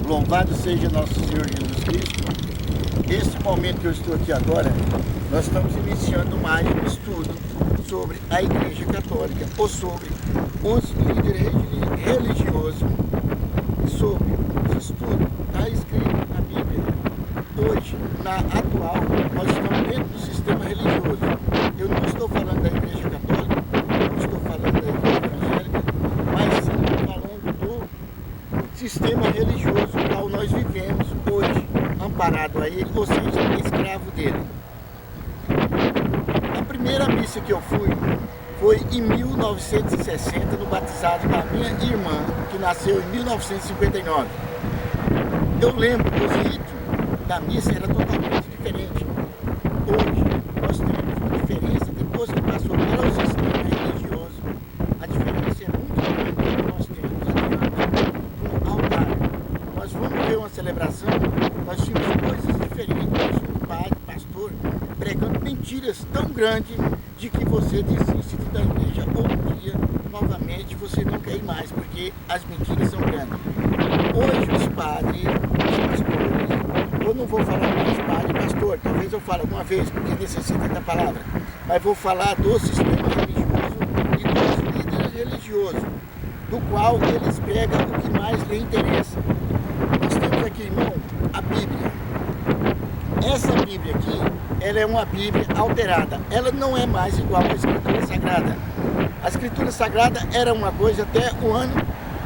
Louvado seja nosso Senhor Jesus Cristo. Esse momento que eu estou aqui agora, nós estamos iniciando mais um estudo sobre a Igreja Católica ou sobre os líderes religiosos, sobre o estudo está escrito na Bíblia. Hoje, na atual, nós estamos dentro do sistema religioso. Eu não estou falando da Igreja Católica, não estou falando da Igreja Evangélica, mas sim falando do sistema religioso no qual nós vivemos hoje, amparado a ele, ou seja, escravo dele. A primeira missa que eu fui foi em 1960, no batizado da minha irmã, que nasceu em 1959. Eu lembro que o rito da missa era totalmente diferente. Hoje, nós temos uma diferença, depois que passou para o sistema religioso, a diferença é muito grande que nós temos adiante no altar. Nós vamos ver uma celebração, nós tínhamos coisas diferentes, um padre, pastor, pregando mentiras tão grandes de que você desiste da igreja. Outro dia, novamente, você não quer ir mais, porque as mentiras são grandes. Hoje, os padres, os pastores, eu não vou falar mais padre e pastor, talvez eu fale alguma vez, porque necessita da palavra, mas vou falar do sistema religioso e dos líderes religiosos, do qual eles pregam o que mais lhe interessa. Nós temos aqui, irmão, a Bíblia. Essa Bíblia aqui, ela é uma Bíblia alterada. Ela não é mais igual à Escritura Sagrada. A Escritura Sagrada era uma coisa até o ano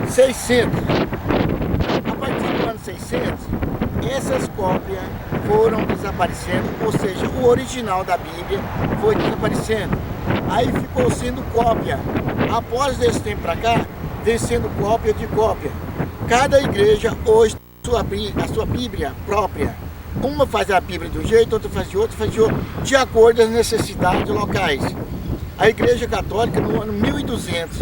600. A partir do ano 600, essas cópias foram desaparecendo, ou seja, o original da Bíblia foi desaparecendo. Aí ficou sendo cópia. Após esse tempo para cá, vem sendo cópia de cópia. Cada igreja hoje tem a sua Bíblia própria. Uma faz a Bíblia de um jeito, outra faz de outro, de acordo com as necessidades locais. A Igreja Católica, no ano 1200,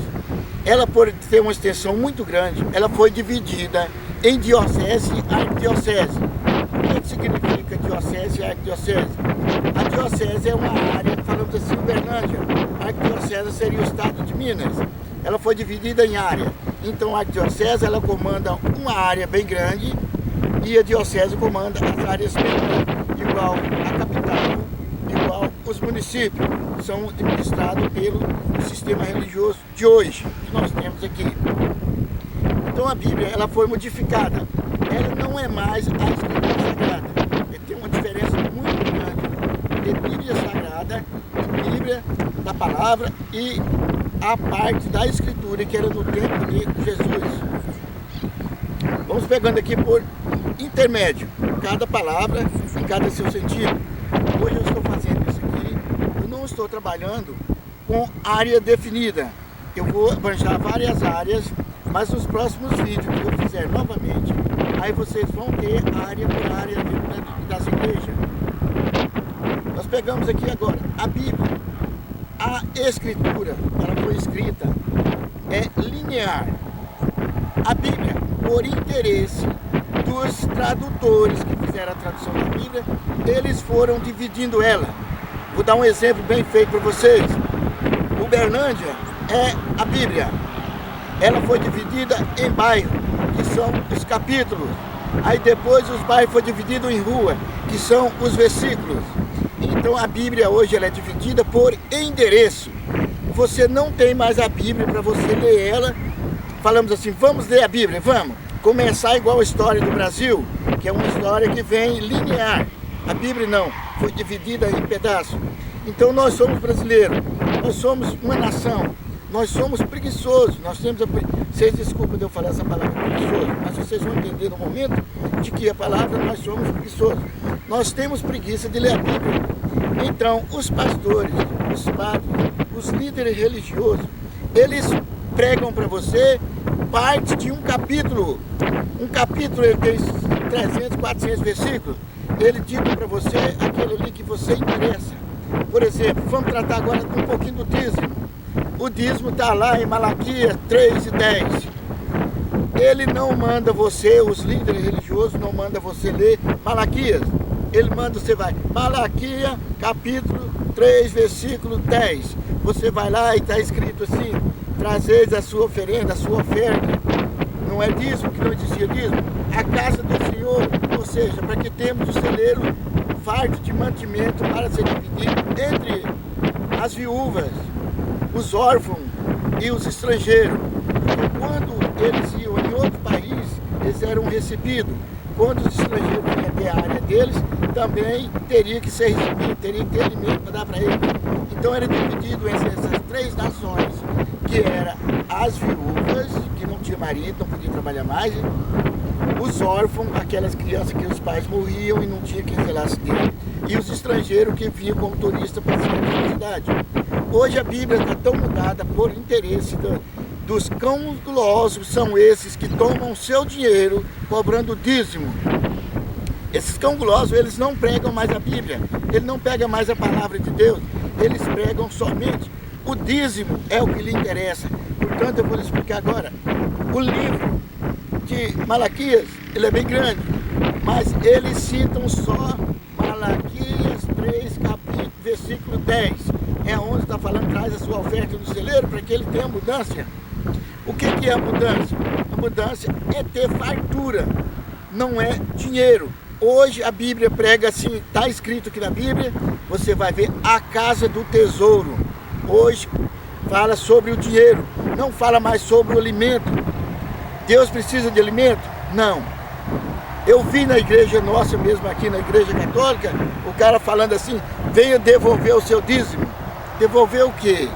ela, por ter uma extensão muito grande, ela foi dividida em diocese e arquidiocese. O que significa diocese e arquidiocese? A diocese é uma área, falamos assim, Uberlândia. A arquidiocese seria o estado de Minas. Ela foi dividida em área. Então a arquidiocese, ela comanda uma área bem grande, e a diocese comanda as áreas menores, igual a capital, igual os municípios, são administrados pelo sistema religioso de hoje, que nós temos aqui. Então a Bíblia, ela foi modificada, ela não é mais a Escritura Sagrada, tem uma diferença muito grande de Bíblia Sagrada, de Bíblia da Palavra e a parte da Escritura que era no tempo de Jesus. Vamos pegando aqui por intermédio, cada palavra em cada seu sentido. Hoje eu estou fazendo isso aqui, eu não estou trabalhando com área definida. Eu vou abranger várias áreas, mas nos próximos vídeos que eu fizer novamente, aí vocês vão ter área por área das igrejas. Nós pegamos aqui agora a Bíblia. A Escritura, ela foi escrita, é linear. A Bíblia, por interesse dos tradutores que fizeram a tradução da Bíblia, eles foram dividindo ela. Vou dar um exemplo bem feito para vocês. Uberlândia é a Bíblia. Ela foi dividida em bairros, que são os capítulos. Aí depois os bairros foram divididos em rua, que são os versículos. Então a Bíblia hoje ela é dividida por endereço. Você não tem mais a Bíblia para você ler ela. Falamos assim, vamos ler a Bíblia, vamos. Começar igual a história do Brasil, que é uma história que vem linear. A Bíblia não, foi dividida em pedaços. Então nós somos brasileiros, nós somos uma nação, nós somos preguiçosos, nós temos vocês desculpem de eu falar essa palavra preguiçoso, mas vocês vão entender no momento de que a palavra nós somos preguiçosos. Nós temos preguiça de ler a Bíblia. Então os pastores, os padres, os líderes religiosos, eles pregam para você parte de um capítulo. Um capítulo ele tem 300, 400 versículos. Ele diz para você aquilo ali que você interessa. Por exemplo, vamos tratar agora um pouquinho do dízimo. O dízimo está lá em Malaquias 3:10. Ele não manda você, os líderes religiosos, não manda você ler Malaquias. Ele manda, você vai, Malaquias, capítulo 3, versículo 10. Você vai lá e está escrito assim, trazeis a sua oferenda, a sua oferta. Não é dízimo, que não existia dízimo. a casa do Senhor, ou seja, para que temos o celeiro farto de mantimento para ser dividido entre as viúvas, os órfãos e os estrangeiros. Porque quando eles iam em outro país, eles eram recebidos. Quando os estrangeiros vinham até a área deles, também teria que ser recebido, teria que ter alimento para dar para eles. Então era dividido entre essas três nações, que eram as viúvas, que não tinham marido, não podiam trabalhar mais, os órfãos, aquelas crianças que os pais morriam e não tinha quem zelasse dele, e os estrangeiros que vinham como turistas para a cidade. Hoje a Bíblia está tão mudada por interesse dos cães gulosos, são esses que tomam seu dinheiro cobrando dízimo. Esses cães gulosos, eles não pregam mais a Bíblia, eles não pegam mais a palavra de Deus, eles pregam somente o dízimo, é o que lhe interessa. Portanto, eu vou lhe explicar agora. O livro de Malaquias, ele é bem grande, mas eles citam só Malaquias 3, versículo 10. É onde está falando, traz a sua oferta no celeiro para que ele tenha abundância. O que é a abundância? A abundância é ter fartura, não é dinheiro. Hoje a Bíblia prega assim, está escrito aqui na Bíblia, você vai ver a casa do tesouro. Hoje fala sobre o dinheiro, não fala mais sobre o alimento. Deus precisa de alimento? Não. Eu vi na igreja nossa mesmo, aqui na igreja católica, o cara falando assim, venha devolver o seu dízimo. Devolver o quê?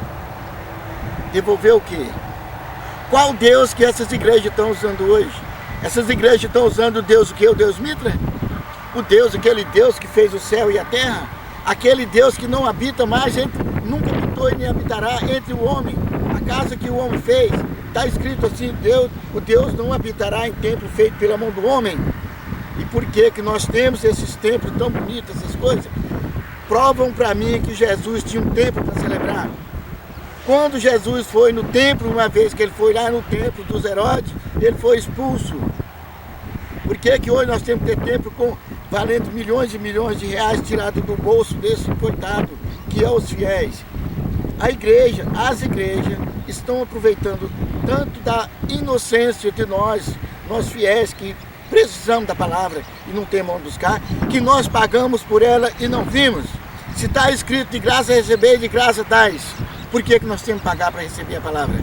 Devolver o quê? Qual Deus que essas igrejas estão usando hoje? Essas igrejas estão usando o Deus o quê? O Deus Mitra? O Deus, aquele Deus que fez o céu e a terra? Aquele Deus que não habita mais, nunca habitou e nem habitará entre o homem. A casa que o homem fez, está escrito assim, o Deus não habitará em templo feito pela mão do homem. E por que nós temos esses templos tão bonitos, essas coisas? Provam para mim que Jesus tinha um templo para celebrar. Quando Jesus foi no templo, uma vez que ele foi lá no templo dos Herodes, ele foi expulso. Por que hoje nós temos que ter templo valendo milhões e milhões de reais tirados do bolso desse coitado, que é os fiéis? As igrejas estão aproveitando tanto da inocência de nós fiéis, que precisamos da palavra e não temos onde buscar, que nós pagamos por ela e não vimos. Se está escrito de graça receber, de graça dais. Por que nós temos que pagar para receber a palavra?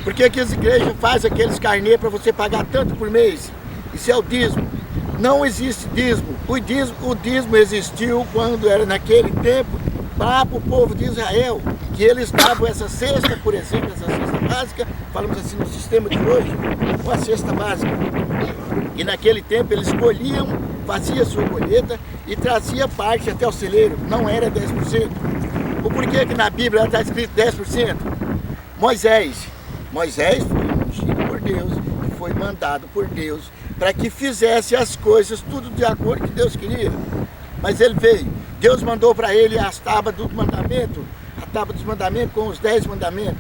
Por que as igrejas fazem aqueles carnês para você pagar tanto por mês? Isso é o dízimo. Não existe dízimo. O dízimo existiu quando era naquele tempo para o povo de Israel, que eles davam essa cesta, por exemplo, essa cesta básica, falamos assim no sistema de hoje, uma cesta básica. E naquele tempo eles colhiam, faziam a sua colheita e trazia parte até o celeiro, não era 10%. O porquê que na Bíblia está escrito 10%? Moisés foi ungido por Deus, e foi mandado por Deus para que fizesse as coisas tudo de acordo com que Deus queria. Mas ele veio, Deus mandou para ele as tábuas do mandamento, a tábua dos mandamentos com os 10 mandamentos.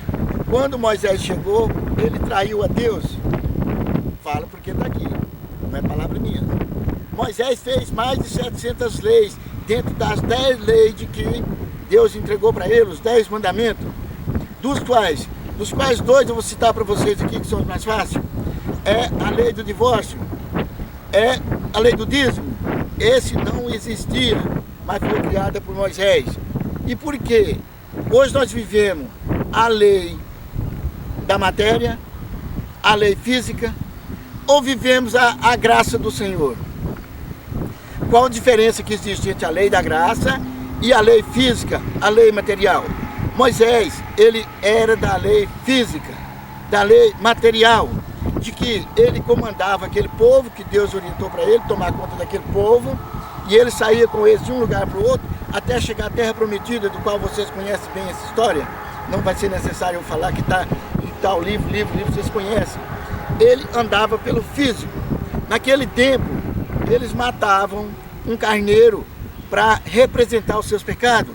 Quando Moisés chegou, ele traiu a Deus. Fala porque está aqui, não é palavra minha. Moisés fez mais de 700 leis, dentro das 10 leis de que Deus entregou para ele, os 10 mandamentos, dos quais 2 eu vou citar para vocês aqui, que são os mais fáceis. É a lei do divórcio, é a lei do dízimo. Esse não existia, mas foi criada por Moisés. E por quê? Hoje nós vivemos a lei da matéria, a lei física, ou vivemos a graça do Senhor? Qual a diferença que existe entre a lei da graça e a lei física, a lei material? Moisés, ele era da lei física, da lei material, de que ele comandava aquele povo, que Deus orientou para ele tomar conta daquele povo, e ele saía com eles de um lugar para o outro, até chegar à terra prometida, do qual vocês conhecem bem essa história. Não vai ser necessário eu falar que está o livro, vocês conhecem. Ele andava pelo físico. Naquele tempo, eles matavam um carneiro para representar os seus pecados.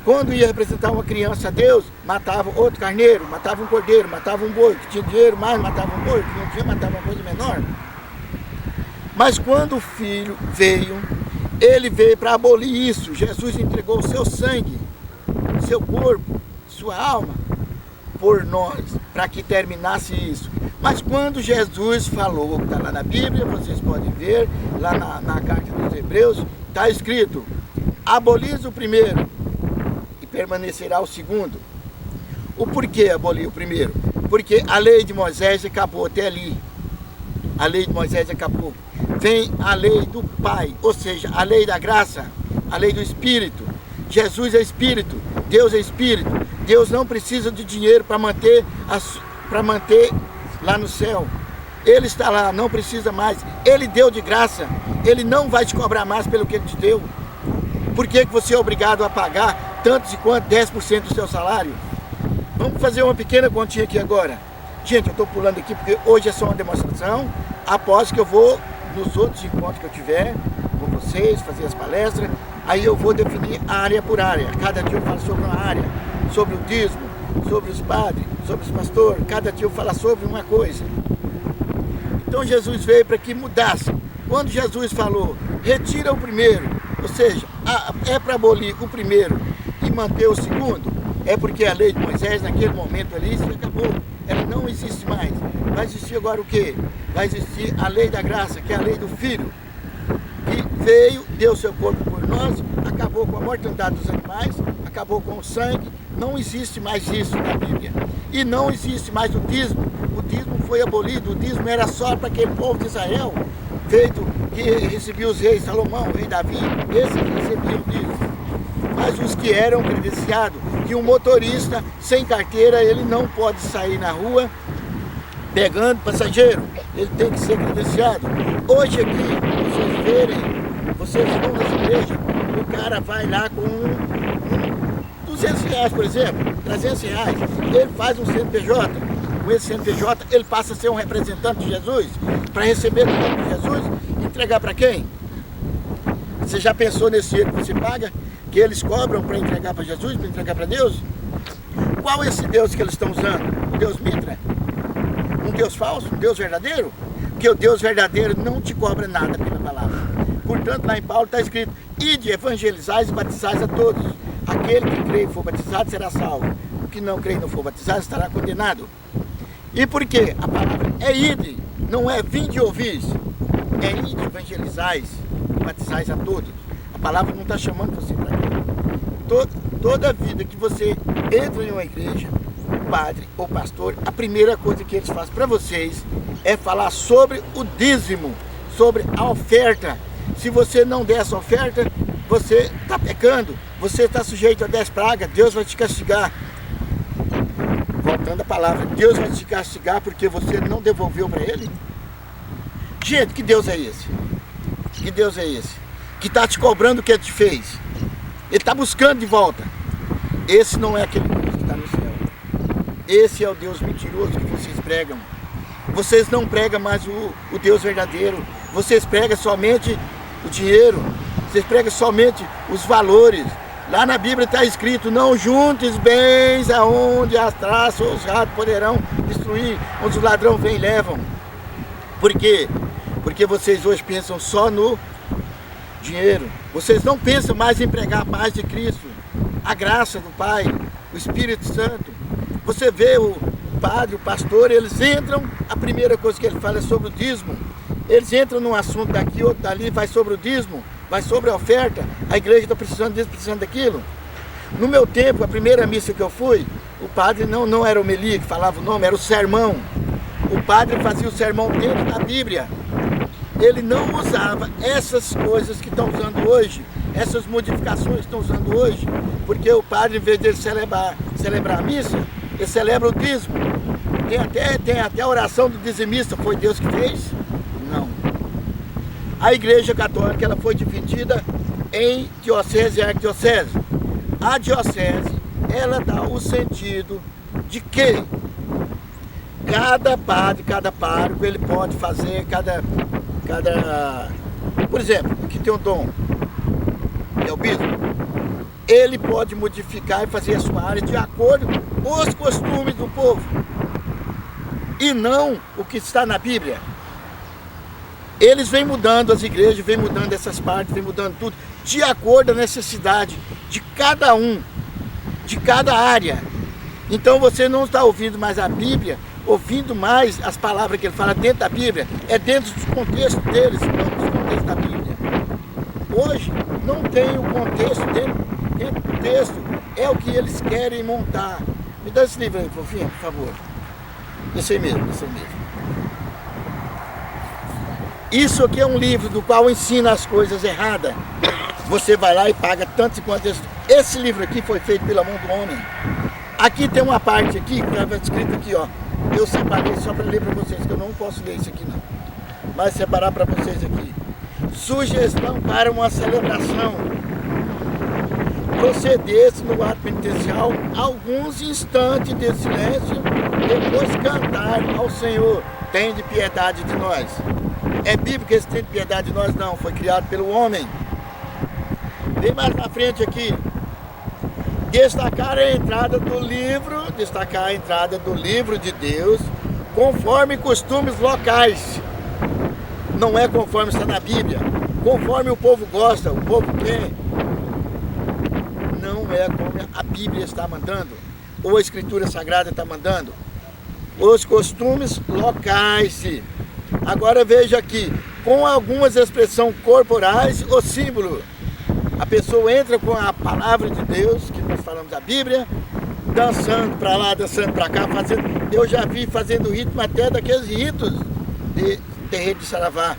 Quando ia representar uma criança a Deus, matava outro carneiro, matava um cordeiro, matava um boi, que tinha dinheiro mais, matava um boi, que não tinha, matava uma coisa menor. Mas quando o Filho veio, ele veio para abolir isso. Jesus entregou o seu sangue, seu corpo, sua alma, por nós, para que terminasse isso. Mas quando Jesus falou, que está lá na Bíblia, vocês podem ver, lá na carta dos Hebreus, está escrito: abolis o primeiro e permanecerá o segundo. O porquê abolir o primeiro? Porque a lei de Moisés acabou até ali. A lei de Moisés acabou. Vem a lei do Pai, ou seja, a lei da graça, a lei do Espírito. Jesus é Espírito, Deus é Espírito. Deus não precisa de dinheiro para manter lá no céu. Ele está lá, não precisa mais. Ele deu de graça. Ele não vai te cobrar mais pelo que Ele te deu. Por que você é obrigado a pagar tantos e quanto 10% do seu salário? Vamos fazer uma pequena continha aqui agora. Gente, eu estou pulando aqui porque hoje é só uma demonstração. Após que eu vou, nos outros encontros que eu tiver com vocês, fazer as palestras, aí eu vou definir área por área. Cada dia eu falo sobre uma área, sobre o dízimo, sobre os padres, sobre os pastores. Cada dia eu falo sobre uma coisa. Então Jesus veio para que mudasse. Quando Jesus falou, retira o primeiro, ou seja, é para abolir o primeiro e manter o segundo, é porque a lei de Moisés, naquele momento ali, se acabou. Ela não existe mais. Vai existir agora o quê? Vai existir a lei da graça, que é a lei do Filho, que veio, deu seu corpo por nós, acabou com a mortandade dos animais, acabou com o sangue. Não existe mais isso na Bíblia. E não existe mais o dízimo. O dízimo foi abolido. O dízimo era só para aquele povo de Israel, feito que recebia os reis Salomão, o rei Davi, esses recebiam o dízimo. Mas os que eram credenciados, que um motorista sem carteira, ele não pode sair na rua pegando passageiro, ele tem que ser credenciado. Hoje aqui, vocês vão nas igrejas, o cara vai lá com 200 reais, por exemplo, 300 reais, ele faz um CNPJ, com esse CNPJ ele passa a ser um representante de Jesus, para receber do nome de Jesus, e entregar para quem? Você já pensou nesse dinheiro que você paga, que eles cobram para entregar para Jesus, para entregar para Deus? Qual é esse Deus que eles estão usando? O Deus Mitra? Um Deus falso? Um Deus verdadeiro? Porque o Deus verdadeiro não te cobra nada pela palavra. Portanto, lá em Paulo está escrito: ide, evangelizais e batizais a todos. Aquele que crê e for batizado será salvo. O que não crê e não for batizado estará condenado. E por quê? A palavra é ide, não é vinde e ouvis. É ide, evangelizais e batizais a todos. A palavra não está chamando você para cá. Toda vida que você entra em uma igreja, padre ou pastor, a primeira coisa que eles fazem para vocês é falar sobre o dízimo, sobre a oferta. Se você não der essa oferta, você está pecando, você está sujeito a 10 pragas, Deus vai te castigar. Voltando à palavra, Deus vai te castigar porque você não devolveu para Ele? Gente, que Deus é esse? Que Deus é esse? Que está te cobrando o que Ele te fez. Ele está buscando de volta. Esse não é aquele Deus que está no céu. Esse é o Deus mentiroso que vocês pregam. Vocês não pregam mais o Deus verdadeiro. Vocês pregam somente o dinheiro. Vocês pregam somente os valores. Lá na Bíblia está escrito: não juntes bens aonde as traças ou os ratos poderão destruir, onde os ladrões vêm e levam. Por quê? Porque vocês hoje pensam só no dinheiro. Vocês não pensam mais em pregar a paz de Cristo, a graça do Pai, o Espírito Santo. Você vê o padre, o pastor, eles entram, a primeira coisa que ele fala é sobre o dízimo. Eles entram num assunto daqui, outro dali, vai sobre o dízimo, vai sobre a oferta. A igreja está precisando disso, precisando daquilo. No meu tempo, a primeira missa que eu fui, o padre não era o Meli que falava o nome, era o sermão. O padre fazia o sermão dentro da Bíblia. Ele não usava essas coisas que estão usando hoje, essas modificações que estão usando hoje, porque o padre, em vez de celebrar a missa, ele celebra o dízimo. Tem até a oração do dizimista, foi Deus que fez? Não. A Igreja Católica ela foi dividida em diocese e arquidiocese. A diocese, ela dá o sentido de que cada padre, cada pároco, ele pode fazer por exemplo, aqui tem um dom, é o bispo, ele pode modificar e fazer a sua área de acordo com os costumes do povo e não o que está na Bíblia. Eles vêm mudando, as igrejas vêm mudando essas partes, vêm mudando tudo de acordo com a necessidade de cada um, de cada área. Então você não está ouvindo mais a Bíblia ouvindo mais as palavras que ele fala dentro da Bíblia, é dentro dos contextos deles, não dos contextos da Bíblia. Hoje não tem o contexto dentro do texto, é o que eles querem montar. Me dá esse livro aí, fofinho, por favor. Esse aí mesmo, esse aí mesmo. Isso aqui é um livro do qual ensina as coisas erradas. Você vai lá e paga tantos e quantos. Esse livro aqui foi feito pela mão do homem. Aqui tem uma parte aqui, que estava escrito aqui, ó. Eu separei só para ler para vocês, que eu não posso ler isso aqui não. Mas separar para vocês aqui. Sugestão para uma celebração. Proceder-se no ato penitencial alguns instantes de silêncio, depois cantar ao Senhor, tem de piedade de nós. É bíblico que esse tem de piedade de nós? Não, foi criado pelo homem. Vem mais na frente aqui. Destacar a entrada do livro de Deus, conforme costumes locais. Não é conforme está na Bíblia, conforme o povo gosta, o povo quer. Não é como a Bíblia está mandando, ou a Escritura Sagrada está mandando. Os costumes locais. Agora veja aqui, com algumas expressões corporais ou símbolo. A pessoa entra com a palavra de Deus, que nós falamos da Bíblia, dançando para lá, dançando para cá, fazendo. Eu já vi fazendo ritmo até daqueles ritos de terreiro de Saravá.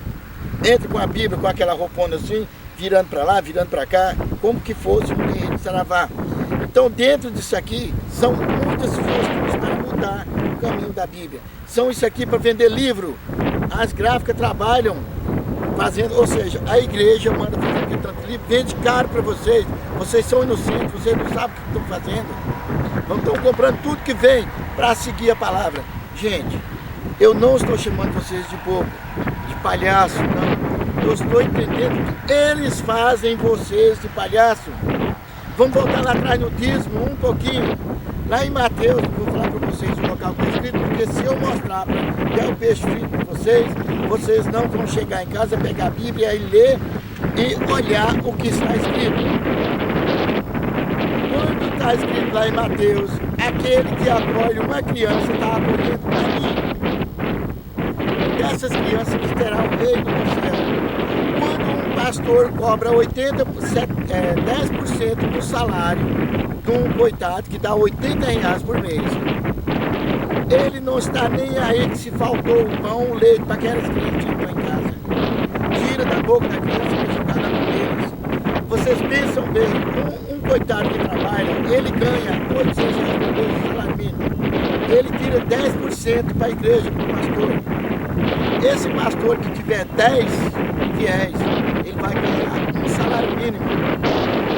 Entra com a Bíblia, com aquela roupona assim, virando para lá, virando para cá, como que fosse um terreiro de Saravá. Então, dentro disso aqui, são muitas coisas para mudar o caminho da Bíblia. São isso aqui para vender livro. As gráficas trabalham fazendo, ou seja, a igreja manda fazer aqui tanto livro, vende caro para vocês. Vocês são inocentes, vocês não sabem o que estão fazendo. Estão comprando tudo que vem para seguir a palavra. Gente, eu não estou chamando vocês de bobo, de palhaço, não. Eu estou entendendo que eles fazem vocês de palhaço. Vamos voltar lá atrás no dízimo um pouquinho. Lá em Mateus, vou falar para vocês o local que está escrito, porque se eu mostrar que é o peixe frito para vocês, vocês não vão chegar em casa, pegar a Bíblia e ler e olhar o que está escrito. Quando está escrito lá em Mateus, aquele que acolhe uma criança está acolhendo a mim. Dessas crianças que terá o reino do céu. Quando um pastor cobra 10% do salário de um coitado que dá R$80 por mês, ele não está nem aí que se faltou o pão, o leite para aquelas crianças que estão em casa. Tira da boca da criança para jogar na mão deles. Vocês pensam bem, um coitado que trabalha, ele ganha R$800 por mês de salário mínimo. Ele tira 10% para a igreja, para o pastor. Esse pastor que tiver 10 fiéis, ele vai ganhar um salário mínimo.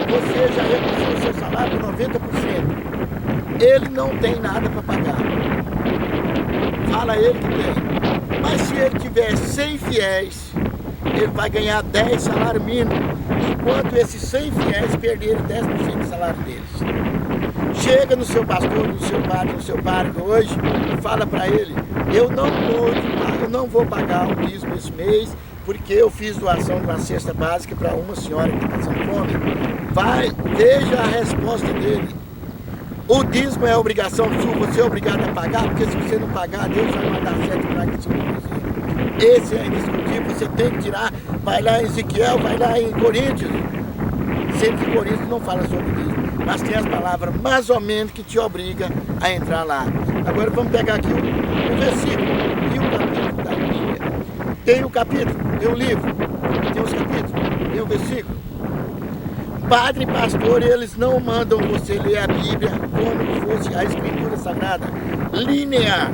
Você já reduziu o seu salário por 90%. Ele não tem nada para pagar. Fala ele que tem. Mas se ele tiver 100 fiéis, ele vai ganhar 10 salário mínimo, enquanto esses 100 fiéis perderem 10% do salário deles. Chega no seu pastor, no seu padre hoje e fala para ele: eu não vou pagar o dízimo esse mês, porque eu fiz doação de uma cesta básica para uma senhora que está passando fome. Veja a resposta dele. O dízimo é obrigação sua, você é obrigado a pagar, porque se você não pagar, Deus vai mandar 7 pragas sobre você. Esse é indiscutível, você tem que tirar. Vai lá em Ezequiel, vai lá em Coríntios. Sempre que Coríntios não fala sobre dízimo, mas tem as palavras mais ou menos que te obriga a entrar lá. Agora vamos pegar aqui o versículo e o capítulo da Bíblia. Tem o capítulo, tem o livro, tem os capítulos, tem o versículo. Padre e pastor, eles não mandam você ler a Bíblia como fosse a Escritura Sagrada. Linear.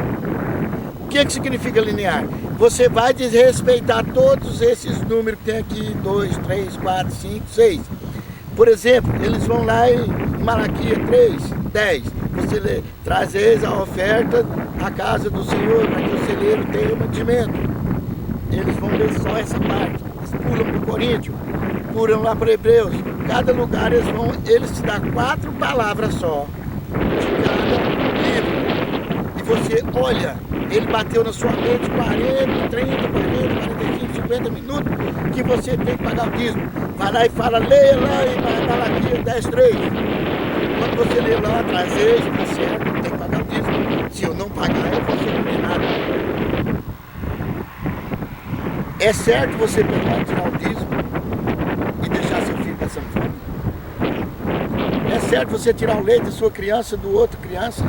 O que significa linear? Você vai desrespeitar todos esses números que tem aqui, 2, 3, 4, 5, 6. Por exemplo, eles vão lá em Malaquias 3, 10. Você lê: trazeis a oferta à casa do Senhor, para que o celeiro tenha mantimento. Eles vão ler só essa parte. Eles pulam para o Coríntios, pulam lá para Hebreus. Cada lugar eles te dão 4 palavras só de cada livro. E você olha, ele bateu na sua mente 40, 30, 40, 45, 50 minutos que você tem que pagar o dízimo. Vai lá e fala: leia lá em Malaquias 10, 3. Quando você lê lá atrás, está certo, tem que pagar o dízimo. Se eu não pagar, eu vou ser condenado. É certo você pegar e tirar o dízimo e deixar seu filho passando fome? É certo você tirar o leite da sua criança do outro criança?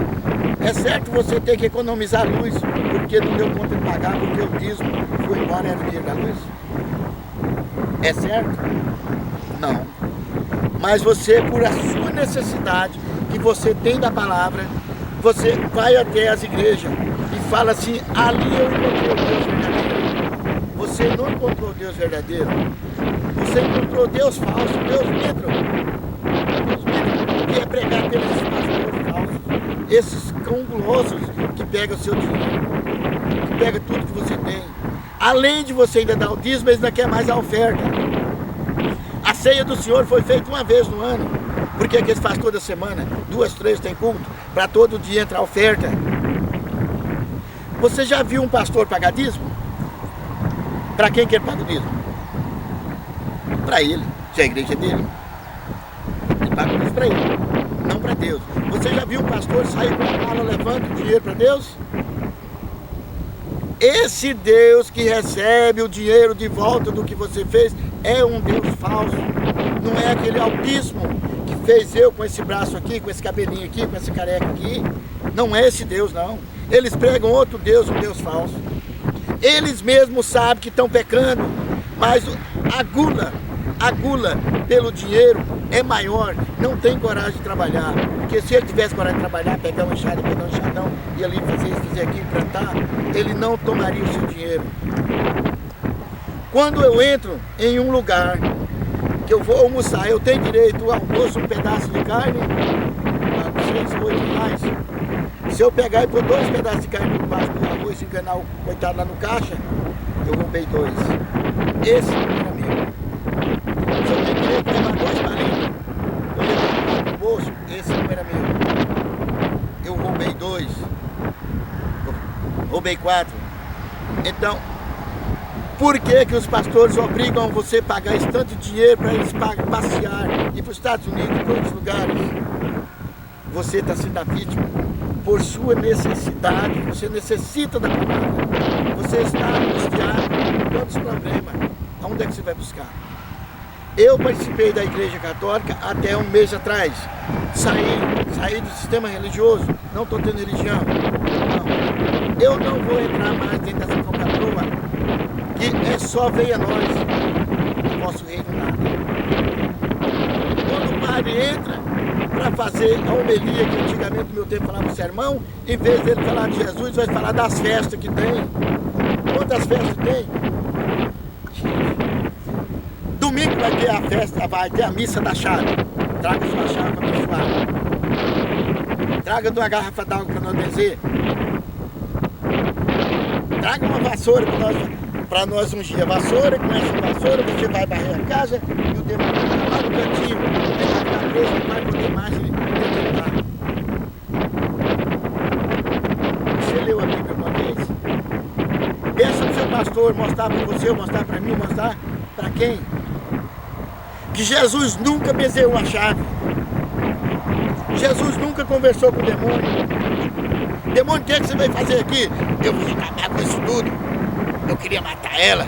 É certo você ter que economizar luz porque não deu conta de pagar, porque o dízimo foi embora e era o dinheiro da luz? É certo? Não. Mas você, por a sua necessidade que você tem da palavra, você vai até as igrejas e fala assim: ali eu encontrei o Deus verdadeiro. Você não encontrou o Deus verdadeiro. Você encontrou Deus falso, Deus vidro. Deus vidro, que é pregar pelos pastores falsos. Esses cão gulosos que pegam o seu dinheiro, que pegam tudo que você tem. Além de você ainda dar o dízimo, eles ainda querem mais a oferta. A ceia do Senhor foi feita uma vez no ano. Por que eles fazem toda semana? 2, 3 tem culto, para todo dia entrar oferta. Você já viu um pastor pagar dízimo? Para quem que ele paga o dízimo? Para ele, se a igreja é dele. Ele paga o dízimo para ele, não para Deus. Você já viu um pastor sair com a mala levando dinheiro para Deus? Esse Deus que recebe o dinheiro de volta do que você fez é um Deus falso. Não é aquele altíssimo que fez eu com esse braço aqui, com esse cabelinho aqui, com essa careca aqui. Não é esse Deus, não. Eles pregam outro Deus, um Deus falso. Eles mesmos sabem que estão pecando, mas a gula pelo dinheiro é maior. Não tem coragem de trabalhar. Porque se ele tivesse coragem de trabalhar, pegar uma enxada, pegar um enxadão, e ali fazer isso, fazer aquilo, plantar, ele não tomaria o seu dinheiro. Quando eu entro em um lugar que eu vou almoçar, eu tenho direito ao almoço, um pedaço de carne, R$ 6, R$ 8 reais. Se eu pegar e pôr 2 pedaços de carne no baixo do arroz e enganar o coitado lá no caixa, eu roubei 2. Esse não era meu. Se eu tenho direito a levar 2 balinhas, eu levo no bolso, esse não era meu. Eu roubei 2. Roubei 4. Então, por que que os pastores obrigam você a pagar esse tanto de dinheiro para eles passear, ir para os Estados Unidos e para outros lugares? Você está sendo a vítima por sua necessidade, você necessita da palavra. Você está angustiado com tantos problemas. Aonde é que você vai buscar? Eu participei da Igreja Católica até um mês atrás. Saí do sistema religioso, não estou tendo religião. Não. Eu não vou entrar mais dentro dessa falcatrua, que é só venha nós, no vosso reino nada. Quando o padre entra para fazer a homilia, que antigamente no meu tempo falava o sermão, em vez dele falar de Jesus, vai falar das festas que tem. Quantas festas tem? Domingo vai ter a festa, vai ter a missa da chave. Traga sua chave para abençoar. Traga uma garrafa d'água para nós benzer. Traga uma vassoura para nós ungir a vassoura. Com essa vassoura você vai varrer a casa e o demônio vai lá no cantinho. Ele vai ficar preso, não vai poder mais tentar. Você leu a Bíblia uma vez? Peça para o seu pastor mostrar para você, mostrar para mim, mostrar para quem? Que Jesus nunca bezerrou a chave. Jesus nunca conversou com o demônio. Demônio, o que é que você vai fazer aqui? Eu vou acabar com isso tudo. Eu queria matar ela.